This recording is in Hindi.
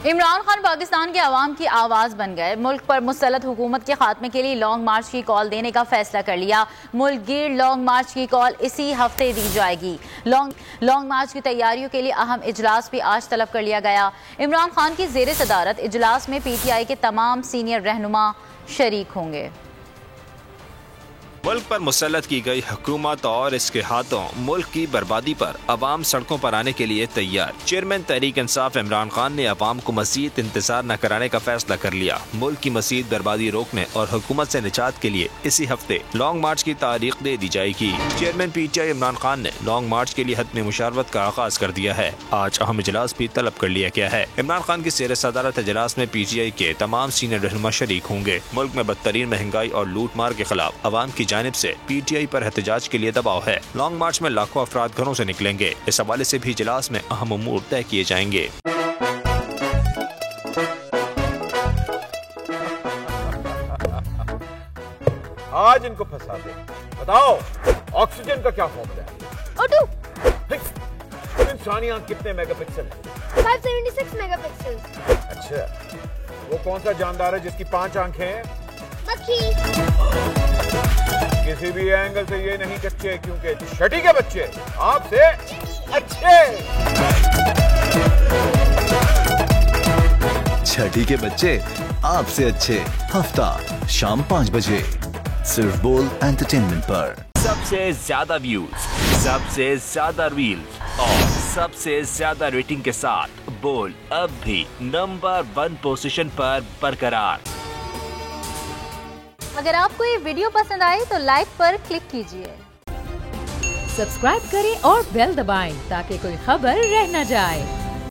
इमरान खान पाकिस्तान के अवाम की आवाज़ बन गए। मुल्क पर मुसल्लत हुकूमत के खात्मे के लिए लॉन्ग मार्च की कॉल देने का फैसला कर लिया। मुल्क गिर लॉन्ग मार्च की कॉल इसी हफ्ते दी जाएगी। लॉन्ग मार्च की तैयारियों के लिए अहम इजलास भी आज तलब कर लिया गया। इमरान खान की ज़ेर सदारत इजलास में PTI के तमाम सीनियर रहनुमा शरीक होंगे। मुल्क पर मुसल्लत की गई हुकूमत और इसके हाथों मुल्क की बर्बादी पर अवाम सड़कों पर आने के लिए तैयार। चेयरमैन तहरीक इंसाफ इमरान खान ने अवाम को मजीद इंतजार न कराने का फैसला कर लिया। मुल्क की मजीद बर्बादी रोकने और हुकूमत से निजात के लिए इसी हफ्ते लॉन्ग मार्च की तारीख दे दी जाएगी। चेयरमैन PTI इमरान खान ने लॉन्ग मार्च के लिए हतमी मुशावरत का आगाज कर दिया है। आज अहम इजलास भी तलब कर लिया गया है। इमरान खान की ज़ेर सदारत इजलास में PTI के तमाम सीनियर रहनुमा शरीक होंगे। मुल्क में बदतरीन महंगाई और लूट मार के खिलाफ अवाम की जानिब से PTI पर एहतजाज के लिए दबाव है। लॉन्ग मार्च में लाखों अफराद घरों से निकलेंगे। इस हवाले से भी इजलास में अहम उमूर तय किए जाएंगे। आज इनको फंसा दे। बताओ ऑक्सीजन का क्या फॉर्मूला है? इंसानी आंख कितने मेगापिक्सल है? 576 मेगापिक्सल। अच्छा, वो कौन सा जानदार है जिसकी 5 आंखें हैं? किसी भी एंगल से ये नहीं कच्चे, क्योंकि छठी के बच्चे आपसे अच्छे। छठी के बच्चे आपसे अच्छे। हफ्ता शाम 5 बजे सिर्फ बोल एंटरटेनमेंट पर। सबसे ज्यादा व्यूज, सबसे ज्यादा रील्स और सबसे ज्यादा रेटिंग के साथ बोल अब भी नंबर 1 पोजीशन पर बरकरार। अगर आपको ये वीडियो पसंद आए तो लाइक पर क्लिक कीजिए, सब्सक्राइब करें और बेल दबाएं ताकि कोई खबर रह न जाए।